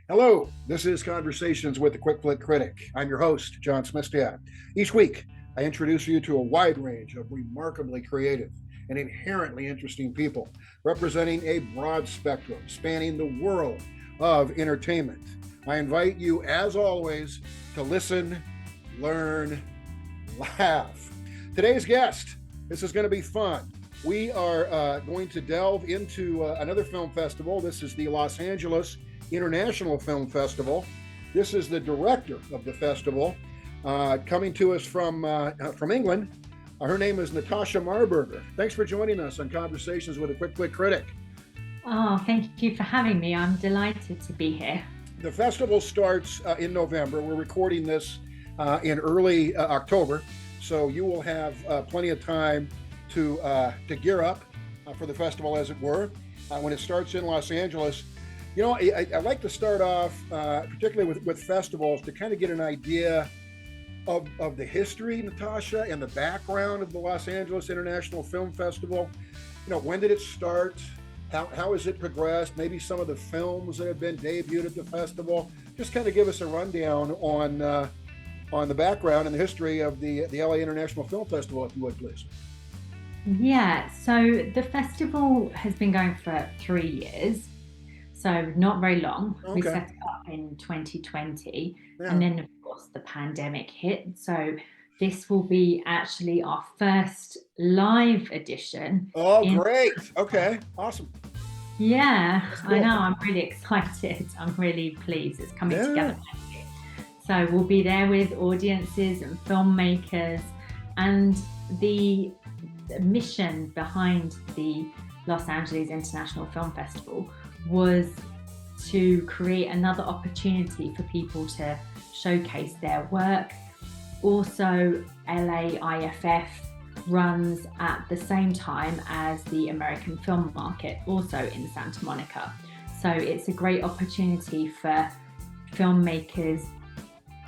Hello, this is Conversations with the Quick Flick Critic. I'm your host, John Smistad. Each week, I introduce you to a wide range of remarkably creative and inherently interesting people representing a broad spectrum spanning the world of entertainment. I invite you, as always, to listen, learn, laugh. Today's guest, this is going to be fun. We are going to delve into another film festival. This is the Los Angeles International Film Festival. This is the director of the festival, coming to us from England. Her name is NATASHA MARBURGER. Thanks for joining us on Conversations with a Quick Flick Critic. Oh, thank you for having me. I'm delighted to be here. The festival starts in November. We're recording this in early October, so you will have plenty of time to gear up for the festival, as it were, when it starts in Los Angeles. You know, I like to start off, particularly with festivals, to kind of get an idea of the history, NATASHA, and the background of the Los Angeles International Film Festival. You know, when did it start? How has it progressed? Maybe some of the films that have been debuted at the festival. Just kind of give us a rundown on the background and the history of the LA International Film Festival, if you would, please. Yeah, so the festival has been going for 3 years. So not very long. Okay. We set it up in 2020, Yeah. and then of course the pandemic hit. So this will be actually our first live edition. Oh, great. Okay, awesome. Yeah, Cool. I know. I'm really excited. I'm really pleased. It's coming Yeah. together nicely. So we'll be there with audiences and filmmakers, and the mission behind the Los Angeles International Film Festival was to create another opportunity for people to showcase their work. Also, LAIFF runs at the same time as the American Film Market, also in Santa Monica. So it's a great opportunity for filmmakers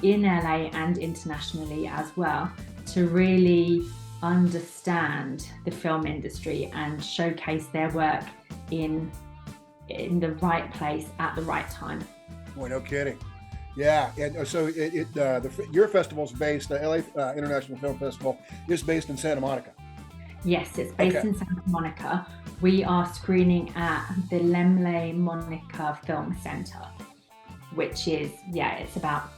in LA and internationally as well to really understand the film industry and showcase their work in the right place at the right time. Boy, no kidding. Yeah, and so your festival's based, the LA International Film Festival is based in Santa Monica. Yes, it's based in Santa Monica. We are screening at the Lemley Monica Film Center, which is, it's about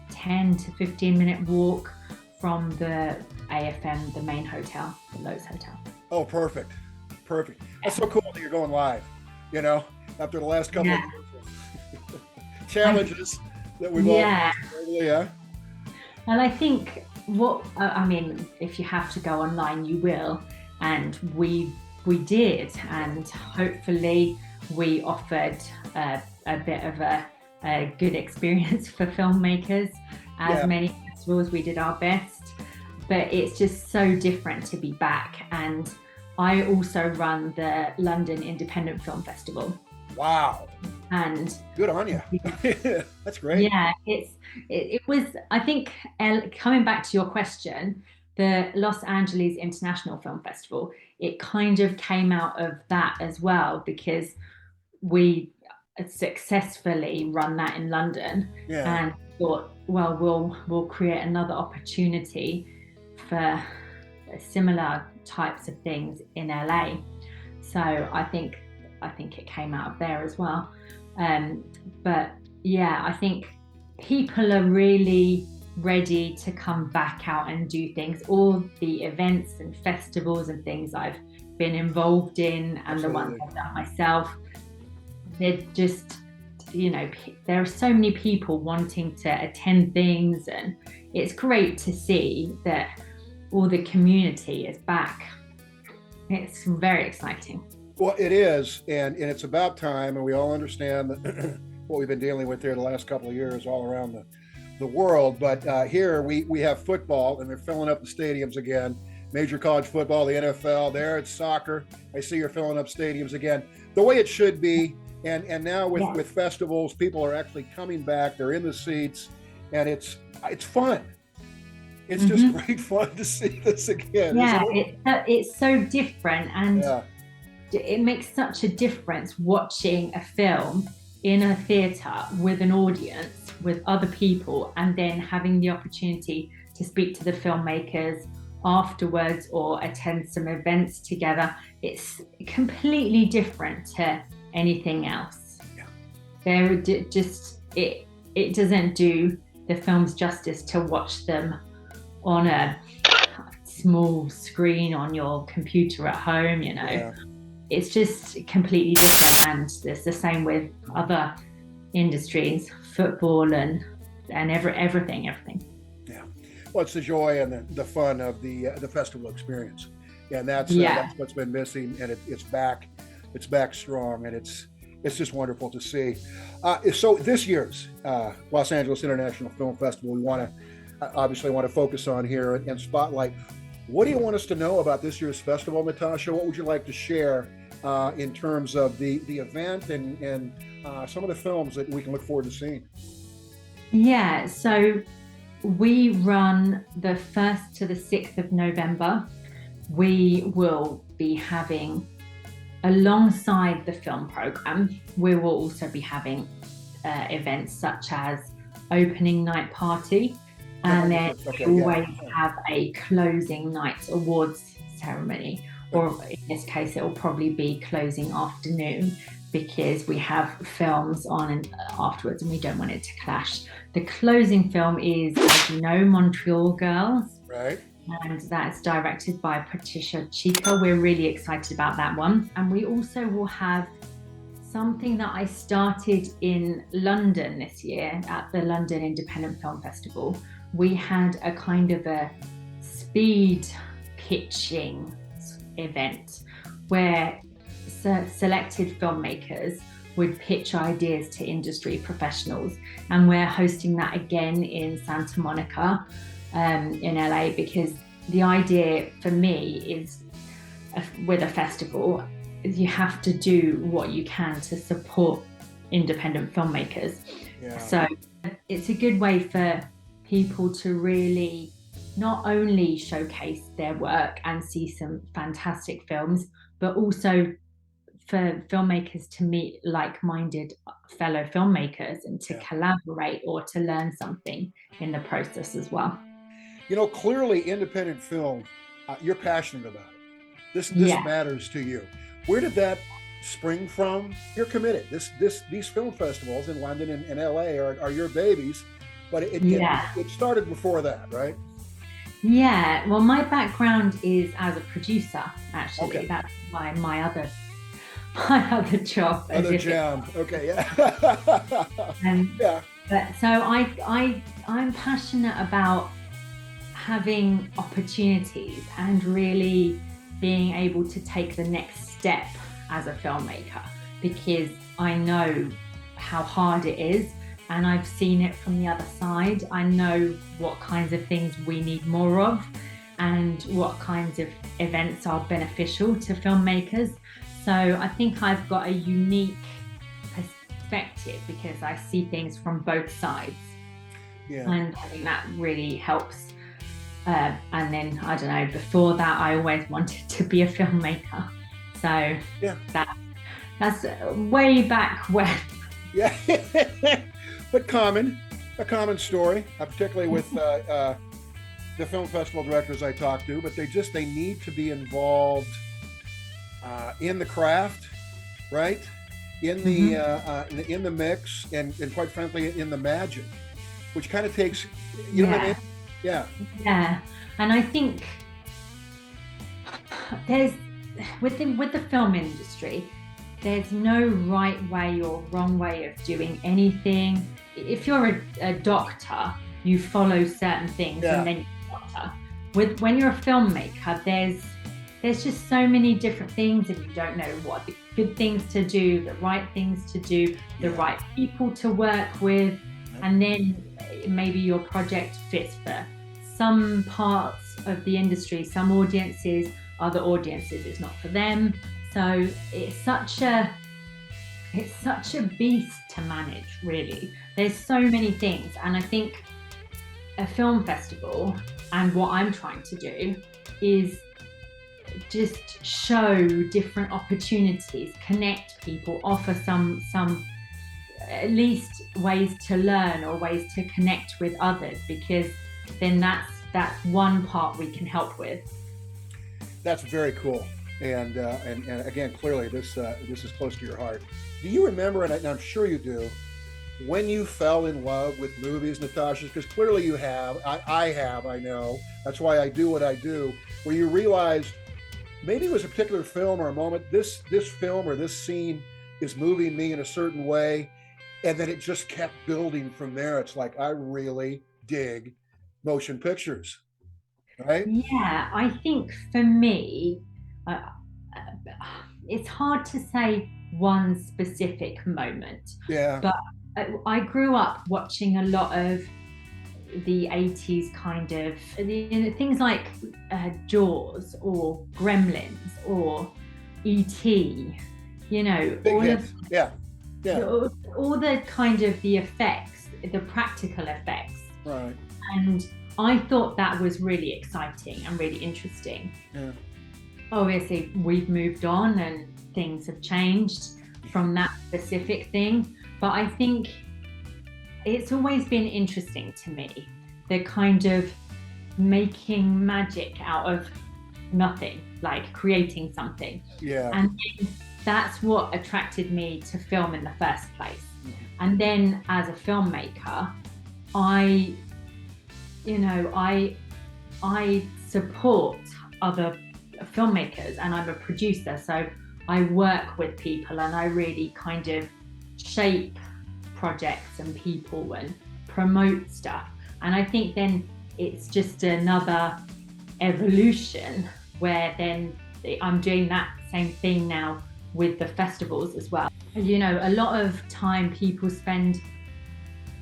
10 to 15 minute walk from the AFM, the main hotel, the Lowe's Hotel. Oh, perfect. That's so cool that you're going live, you know, after the last couple of challenges that we've all yeah. And I think if you have to go online, you will, and we did, and hopefully we offered a bit of a good experience for filmmakers. As many festivals, we did our best, but it's just so different to be back. And I also run the London Independent Film Festival. Wow. And good on you. That's great. Yeah, it was, I think, coming back to your question, the Los Angeles International Film Festival, it kind of came out of that as well, because we successfully run that in London, and thought, well, we'll create another opportunity for similar types of things in LA. So I think it came out of there as well. But yeah, I think people are really ready to come back out and do things. All the events and festivals and things I've been involved in, and Absolutely. The ones I've done myself, they're just, there are so many people wanting to attend things, and it's great to see that all the community is back. It's very exciting. Well, it is, and it's about time, and we all understand that what we've been dealing with here the last couple of years all around the world. But here we have football, and they're filling up the stadiums again. Major college football, the NFL, there it's soccer. I see you're filling up stadiums again, the way it should be. And now with festivals, people are actually coming back. They're in the seats, and it's fun. It's just great fun to see this again. Yeah, it's so different, and it makes such a difference watching a film in a theatre with an audience, with other people, and then having the opportunity to speak to the filmmakers afterwards or attend some events together, it's completely different to anything else. Yeah. There just it doesn't do the films justice to watch them on a small screen on your computer at home, you know. Yeah. It's just completely different, and it's the same with other industries, football and everything. Yeah. Well, it's the joy and the fun of the festival experience, and that's what's been missing, and it's back. It's back strong, and it's just wonderful to see. So this year's Los Angeles International Film Festival, we obviously want to focus on here and spotlight. What do you want us to know about this year's festival, Natasha? What would you like to share in terms of the event and some of the films that we can look forward to seeing? Yeah, so we run the 1st to the 6th of November. We will be having, alongside the film program, we will also be having events such as opening night party, and then we always have a closing night awards ceremony, or in this case it will probably be closing afternoon, because we have films on and afterwards and we don't want it to clash. The closing film is, as you know, MONTREAL Girls. Right. And that's directed by PATRICIA. We're really excited about that one. And we also will have something that I started in London this year at the London Independent Film Festival. We had a kind of a speed pitching event where selected filmmakers would pitch ideas to industry professionals, and we're hosting that again in Santa Monica in LA, because the idea for me is with a festival, you have to do what you can to support independent filmmakers. Yeah. So it's a good way for people to really not only showcase their work and see some fantastic films, but also for filmmakers to meet like-minded fellow filmmakers and to collaborate or to learn something in the process as well. You know, clearly independent film, you're passionate about it. This matters to you. Where did that spring from? You're committed. These film festivals in London and LA are your babies, but it started before that, right? Yeah, well, my background is as a producer, actually. Okay. That's my other job. Other jam. Okay, yeah. Yeah. But so I'm passionate about having opportunities and really being able to take the next step as a filmmaker, because I know how hard it is, and I've seen it from the other side. I know what kinds of things we need more of and what kinds of events are beneficial to filmmakers. So I think I've got a unique perspective because I see things from both sides. Yeah. And I think that really helps. And then, I don't know, before that, I always wanted to be a filmmaker. So that's way back when. Yeah, but a common story, particularly with the film festival directors I talk to, but they need to be involved in the craft, right? In the mix, and quite frankly, in the magic, which kind of takes, you know what I mean? Yeah. Yeah, and I think there's with the film industry, there's no right way or wrong way of doing anything. If you're a doctor, you follow certain things, and then you're a doctor. When you're a filmmaker, there's just so many different things, and you don't know what the good things to do, the right things to do, the right people to work with, and then maybe your project fits for some parts of the industry, some audiences, other audiences it's not for them. So it's such a beast to manage, really. There's so many things, and I think a film festival, and what I'm trying to do, is just show different opportunities, connect people, offer some at least ways to learn or ways to connect with others, because then that's one part we can help with. That's very cool. And again, clearly this is close to your heart. Do you remember, and I'm sure you do, when you fell in love with movies, Natasha? Because clearly you have. I have, I know. That's why I do what I do. Where you realize maybe it was a particular film or a moment, this film or this scene is moving me in a certain way, and then it just kept building from there. It's like, I really dig motion pictures, right? Yeah, I think for me, it's hard to say one specific moment. Yeah. But I grew up watching a lot of the 80s kind of, things like Jaws or Gremlins or E.T., Yeah. all the kind of the effects, the practical effects. Right. And I thought that was really exciting and really interesting. Yeah. Obviously, we've moved on and things have changed from that specific thing. But I think it's always been interesting to me, the kind of making magic out of nothing, like creating something. Yeah. And that's what attracted me to film in the first place. And then as a filmmaker, I support other filmmakers, and I'm a producer, so I work with people and I really kind of shape projects and people and promote stuff. And I think then it's just another evolution where then I'm doing that same thing now with the festivals as well. A lot of time people spend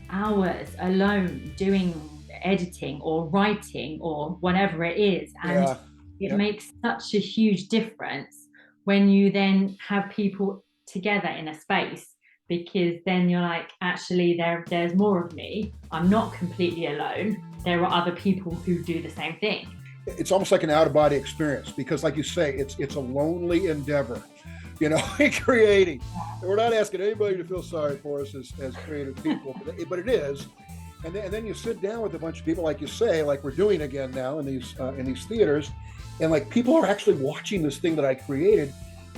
hours alone doing editing or writing or whatever it is, and it makes such a huge difference when you then have people together in a space, because then you're like, actually there's more of me, I'm not completely alone, there are other people who do the same thing. It's almost like an out-of-body experience, because like you say, it's a lonely endeavor, creating. We're not asking anybody to feel sorry for us as creative people, but it is. And then you sit down with a bunch of people, like you say, like we're doing again now in these theaters, and like people are actually watching this thing that I created,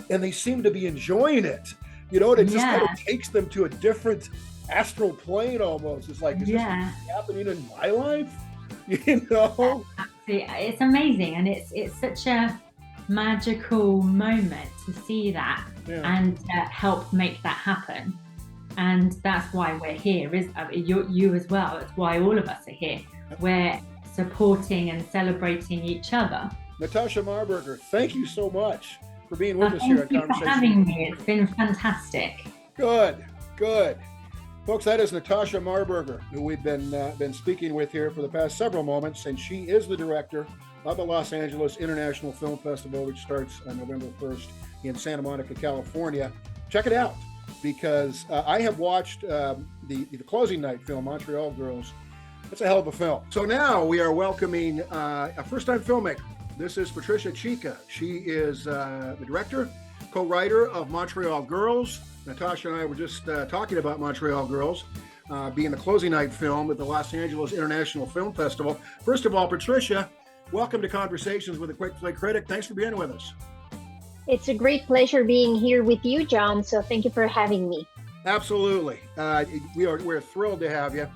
and they seem to be enjoying it. It just kind of takes them to a different astral plane almost. It's like, is this happening in my life? It's amazing, and it's such a magical moment to see that and help make that happen. And that's why we're here, you as well. It's why all of us are here. We're supporting and celebrating each other. Natasha Marburger, thank you so much for being with us here at Conversation. Thank you for having me. It's been fantastic. Good. Folks, that is Natasha Marburger, who we've been speaking with here for the past several moments, and she is the director of the Los Angeles International Film Festival, which starts on November 1st in Santa Monica, California. Check it out, because I have watched the closing night film, Montreal Girls. That's a hell of a film. So now we are welcoming a first-time filmmaker. This is PATRICIA Chica. She is the director, co-writer of Montreal Girls. Natasha and I were just talking about Montreal Girls being the closing night film at the Los Angeles International Film Festival. First of all, PATRICIA, welcome to Conversations with a Quick Flick Critic. Thanks for being with us. It's a great pleasure being here with you, John. So thank you for having me. Absolutely. We're thrilled to have you.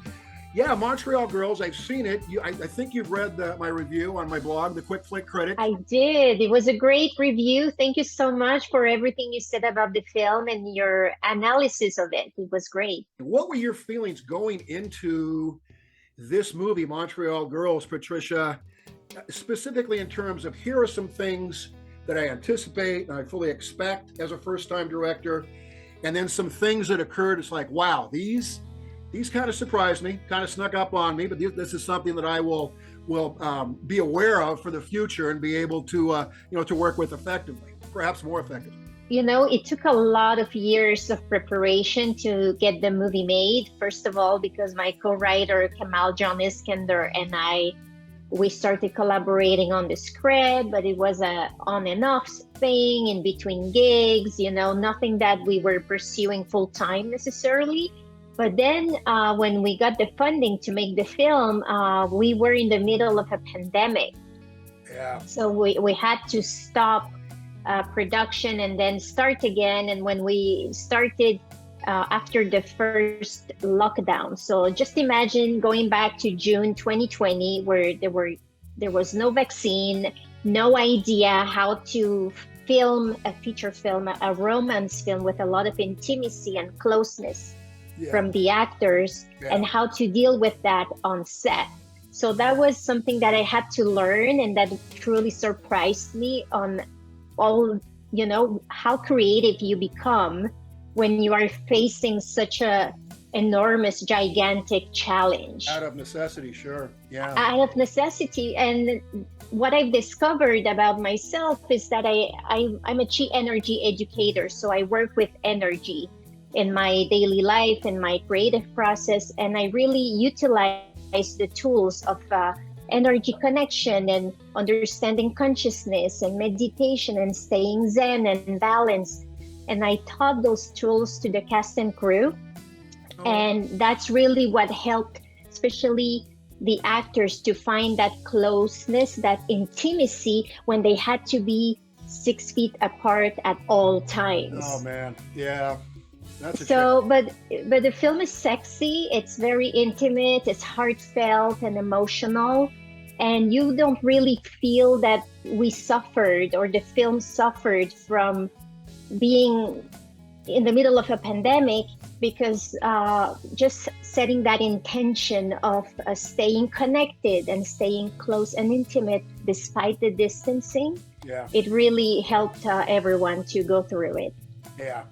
Yeah, Montreal Girls, I've seen it. I think you've read my review on my blog, The Quick Flick Critic. I did. It was a great review. Thank you so much for everything you said about the film and your analysis of it. It was great. What were your feelings going into this movie, Montreal Girls, PATRICIA, specifically in terms of, here are some things that I anticipate and I fully expect as a first-time director, and then some things that occurred, it's like, wow, these kind of surprised me, kind of snuck up on me, but this is something that I will be aware of for the future and be able to to work with effectively, perhaps more effectively. It took a lot of years of preparation to get the movie made. First of all, because my co-writer Kamal John Iskender and I we started collaborating on the script, but it was a on and off thing in between gigs, nothing that we were pursuing full time necessarily. But then when we got the funding to make the film, we were in the middle of a pandemic. Yeah. So we had to stop production and then start again. And when we started after the first lockdown, so just imagine going back to June 2020, where there was no vaccine, no idea how to film a feature film, a romance film with a lot of intimacy and closeness from the actors, and how to deal with that on set. So that was something that I had to learn, and that truly surprised me on all, how creative you become when you are facing such a enormous, gigantic challenge. Out of necessity, sure. Yeah. Out of necessity. And what I've discovered about myself is that I'm a chi energy educator. So I work with energy in my daily life, in my creative process, and I really utilize the tools of energy connection and understanding consciousness and meditation and staying zen and balanced. And I taught those tools to the cast and crew. And that's really what helped, especially the actors, to find that closeness, that intimacy when they had to be 6 feet apart at all times. Oh man, yeah. That's but the film is sexy. It's very intimate. It's heartfelt and emotional, and you don't really feel that we suffered or the film suffered from being in the middle of a pandemic, because just setting that intention of staying connected and staying close and intimate despite the distancing, it really helped everyone to go through it. Yeah.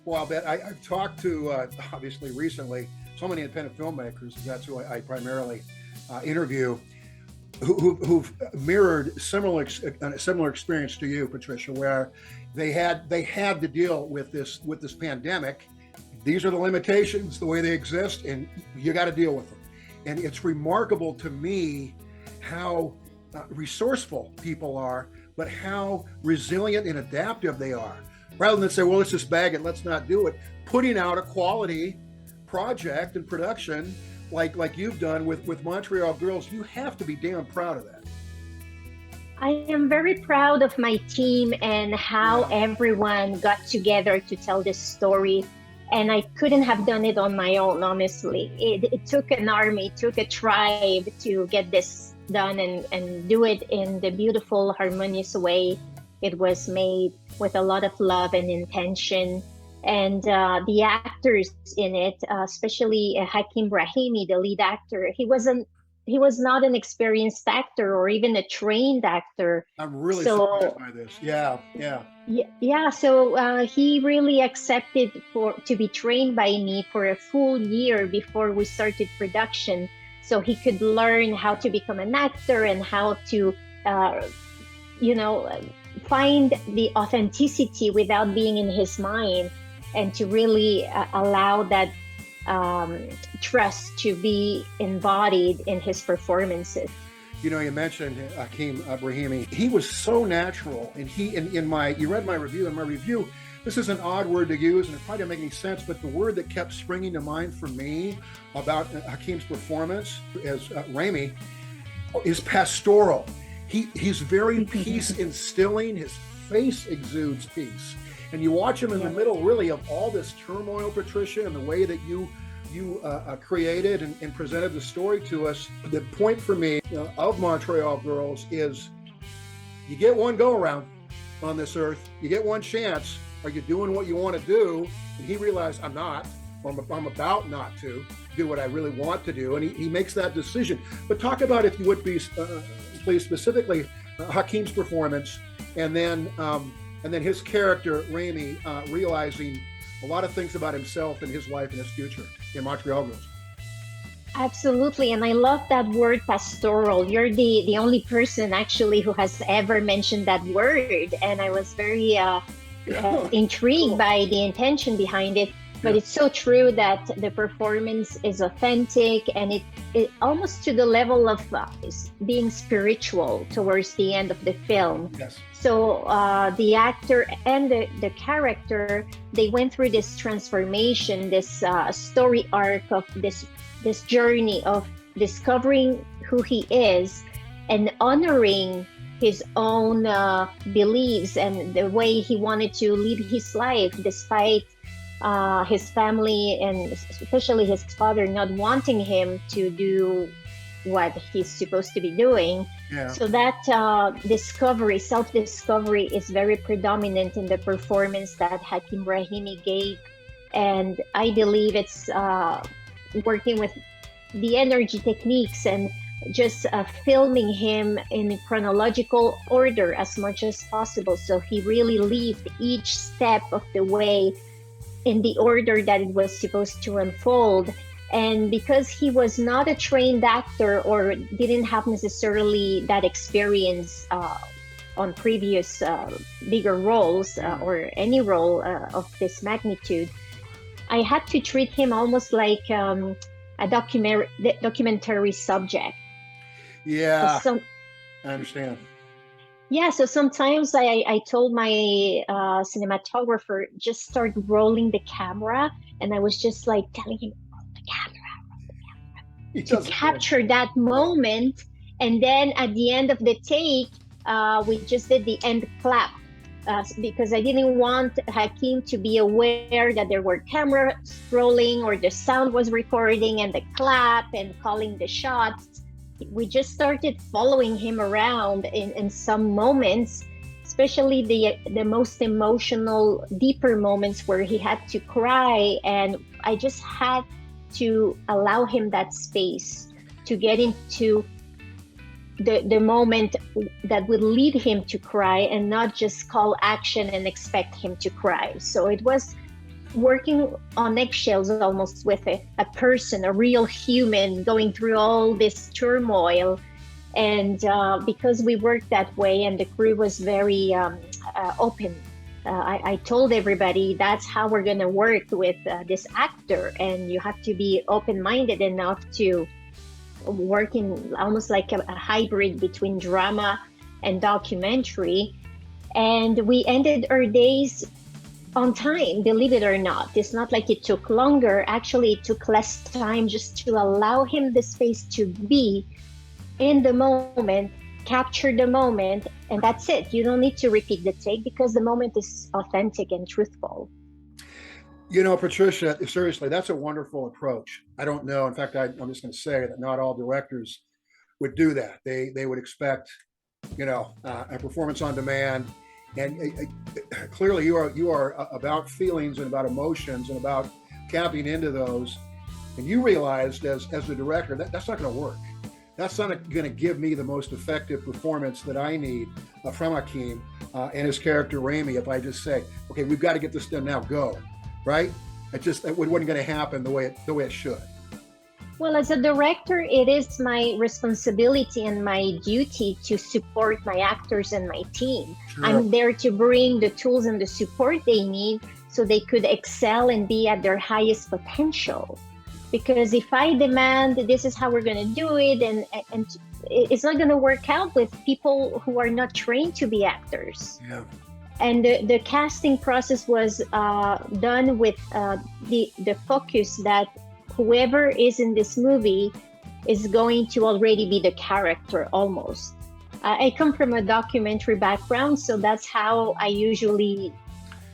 Well, I've talked to, obviously recently, so many independent filmmakers. That's who I primarily interview, who've mirrored a similar experience to you, Patricia, where they had to deal with this pandemic. These are the limitations, the way they exist, and you got to deal with them. And it's remarkable to me how resourceful people are, but how resilient and adaptive they are. Rather than say, well, let's just bag it, let's not do it. Putting out a quality project and production like you've done with Montreal Girls, you have to be damn proud of that. I am very proud of my team and how everyone got together to tell this story. And I couldn't have done it on my own, honestly. It took an army, it took a tribe to get this done and do it in the beautiful, harmonious way it was made, with a lot of love and intention. And the actors in it, especially Hakim Brahimi, the lead actor, he was not an experienced actor or even a trained actor. I'm really surprised by this. Yeah. So he really accepted to be trained by me for a full year before we started production, so he could learn how to become an actor and how to, find the authenticity without being in his mind, and to really allow that trust to be embodied in his performances. You mentioned Hakim Brahimi. He was so natural, and you read my review. In my review, this is an odd word to use, and it probably doesn't make any sense, but the word that kept springing to mind for me about Hakim's performance as Rami is pastoral. He's very peace instilling. His face exudes peace. And you watch him in the middle, really, of all this turmoil, Patricia, and the way that you created and presented the story to us. The point for me of Montreal Girls is you get one go-around on this earth. You get one chance. Are you doing what you want to do? And he realized, I'm not. Or I'm about not to do what I really want to do. And he makes that decision. But talk about, if you would be, please, specifically Hakim's performance, and then his character, Rami, realizing a lot of things about himself and his life and his future in Montreal Girls. Absolutely. And I love that word, pastoral. You're the only person actually who has ever mentioned that word. And I was very intrigued by the intention behind it. But it's so true that the performance is authentic, and it almost to the level of being spiritual towards the end of the film. Yes. So the actor and the character, they went through this transformation, this story arc of this journey of discovering who he is and honoring his own beliefs and the way he wanted to lead his life despite his family and especially his father not wanting him to do what he's supposed to be doing. Yeah. So that self-discovery is very predominant in the performance that Hakim Rahimi gave. And I believe it's working with the energy techniques and just filming him in chronological order as much as possible. So he really lived each step of the way in the order that it was supposed to unfold. And because he was not a trained actor or didn't have necessarily that experience on previous bigger roles or any role of this magnitude, I had to treat him almost like a documentary subject. Yeah, I understand. Yeah, so sometimes I told my cinematographer, just start rolling the camera, and I was just like telling him, roll the camera, to capture that moment. And then at the end of the take, we just did the end clap because I didn't want Hakim to be aware that there were cameras rolling or the sound was recording and the clap and calling the shots. We just started following him around in some moments, especially the most emotional, deeper moments where he had to cry. And I just had to allow him that space to get into the moment that would lead him to cry and not just call action and expect him to cry. So it was working on eggshells almost with a person, a real human going through all this turmoil. And because we worked that way and the crew was very open, I told everybody that's how we're going to work with this actor, and you have to be open-minded enough to work in almost like a hybrid between drama and documentary. And we ended our days on time, believe it or not. It's not like it took longer. Actually, it took less time just to allow him the space to be in the moment, capture the moment, and that's it. You don't need to repeat the take because the moment is authentic and truthful. You know, Patricia, seriously, that's a wonderful approach. I don't know. In fact, I'm just going to say that not all directors would do that. They would expect, a performance on demand. And clearly you are about feelings and about emotions and about tapping into those. And you realized as a director that's not going to work. That's not going to give me the most effective performance that I need from Hakim and his character Rami if I just say, okay, we've got to get this done now, go, right? It wasn't going to happen the way it should. Well, as a director, it is my responsibility and my duty to support my actors and my team. Sure. I'm there to bring the tools and the support they need so they could excel and be at their highest potential. Because if I demand this is how we're going to do it, and it's not going to work out with people who are not trained to be actors. Yeah. And the casting process was done with the focus that whoever is in this movie is going to already be the character almost. I come from a documentary background, so that's how I usually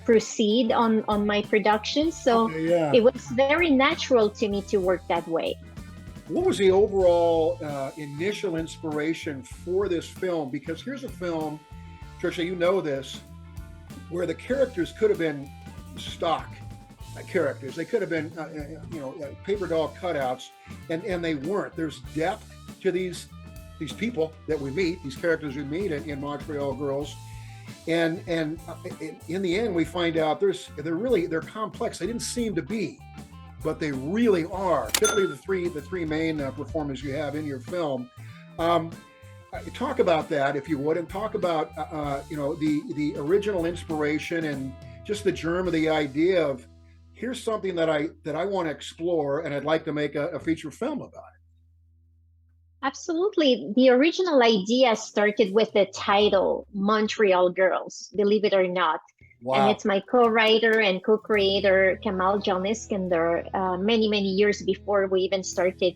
proceed on my production. So It was very natural to me to work that way. What was the overall initial inspiration for this film? Because here's a film, Tricia, you know this, where the characters could have been stock characters. They could have been, paper doll cutouts, and they weren't. There's depth to these people that we meet, these characters we meet in Montreal Girls, and in the end we find out they're complex. They didn't seem to be, but they really are. Particularly the three main performers you have in your film. Talk about that if you would, and talk about the original inspiration and just the germ of the idea of here's something that I want to explore, and I'd like to make a feature film about it. Absolutely. The original idea started with the title Montreal Girls, believe it or not. And Wow. it's my co-writer and co-creator, Kamal John Iskander, many, many years before we even started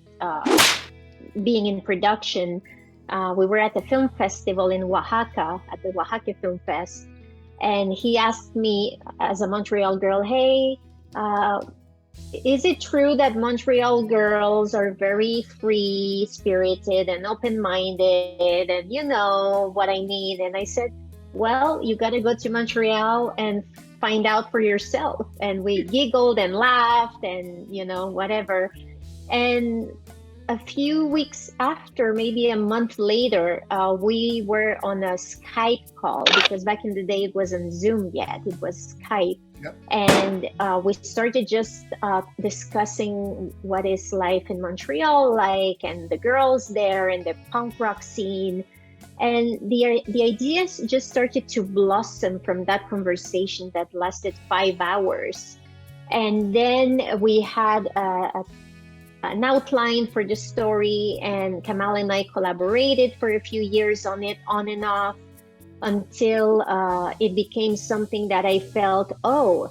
being in production. We were at the film festival in Oaxaca, at the Oaxaca Film Fest. And he asked me as a Montreal girl, hey, is it true that Montreal girls are very free-spirited and open-minded and you know what I mean? And I said, well, you got to go to Montreal and find out for yourself. And we giggled and laughed and, you know, whatever. And a few weeks after, maybe a month later, we were on a Skype call, because back in the day it wasn't Zoom yet, it was Skype. Yep. And we started just discussing what is life in Montreal like, and the girls there, and the punk rock scene. And the ideas just started to blossom from that conversation that lasted 5 hours. And then we had an outline for the story, and Kamal and I collaborated for a few years on it, on and off, until it became something that I felt, oh,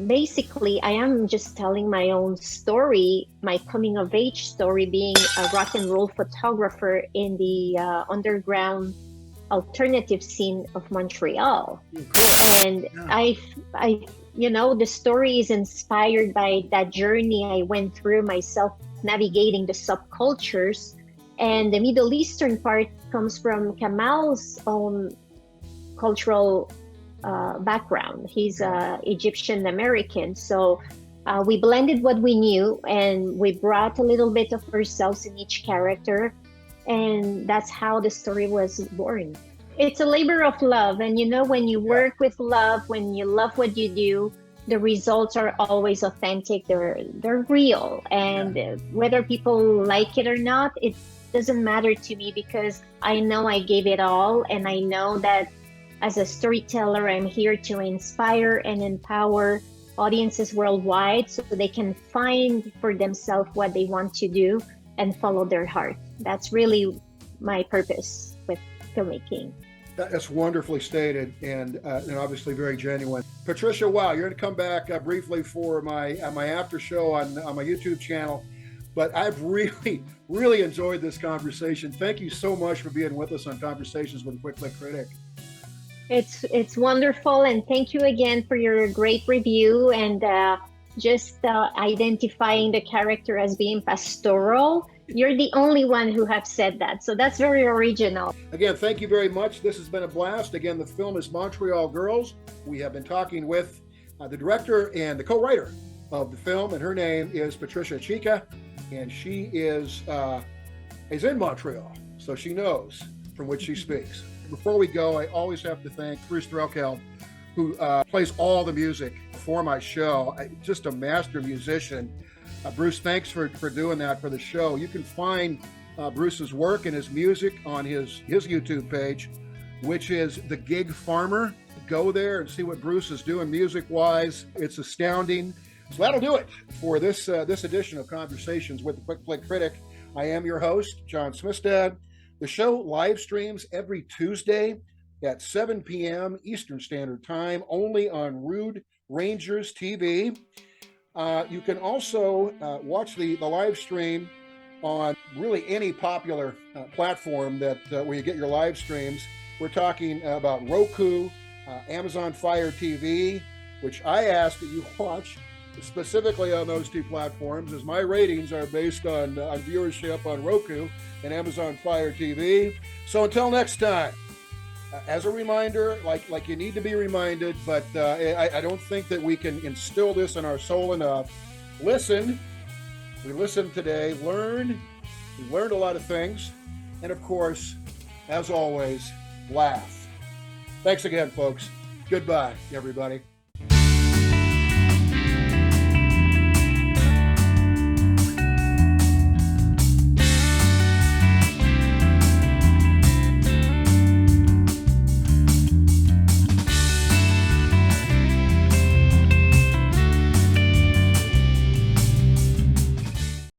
basically I am just telling my own story, my coming of age story, being a rock and roll photographer in the underground alternative scene of Montreal. And Yeah. I you know, the story is inspired by that journey I went through myself, navigating the subcultures. And the Middle Eastern part comes from Kamal's own cultural background. He's Egyptian American. So we blended what we knew, and we brought a little bit of ourselves in each character. And that's how the story was born. It's a labor of love. And you know, when you work with love, when you love what you do, the results are always authentic. They're real. And whether people like it or not, it doesn't matter to me, because I know I gave it all. And I know that as a storyteller, I'm here to inspire and empower audiences worldwide so they can find for themselves what they want to do and follow their heart. That's really my purpose with filmmaking. That's wonderfully stated, and obviously very genuine. Patricia, wow, you're going to come back briefly for my after show on my YouTube channel, but I've really enjoyed this conversation. Thank you so much for being with us on Conversations with a Quick Click Critic. It's wonderful, and thank you again for your great review, and just identifying the character as being pastoral. You're the only one who have said that, so that's very original. Again, thank you very much. This has been a blast. Again, the film is Montreal Girls. We have been talking with the director and the co-writer of the film, and her name is Patricia Chica, and she is in Montreal, so she knows from which she speaks. Before we go, I always have to thank Bruce Drelkel, who plays all the music for my show. Just a master musician. Bruce, thanks for doing that for the show. You can find Bruce's work and his music on his YouTube page, which is The Gig Farmer. Go there and see what Bruce is doing music-wise. It's astounding. So that'll do it for this edition of Conversations with the Quick Flick Critic. I am your host, John Smistad. The show live streams every Tuesday at 7 p.m. Eastern Standard Time, only on Rude Rangers TV. You can also watch the live stream on really any popular platform that where you get your live streams. We're talking about Roku, Amazon Fire TV, which I ask that you watch specifically on those two platforms, as my ratings are based on viewership on Roku and Amazon Fire TV. So until next time, as a reminder, like you need to be reminded, but I don't think that we can instill this in our soul enough. Listen. We listened today. Learn. We learned a lot of things. And of course, as always, laugh. Thanks again, folks. Goodbye, everybody.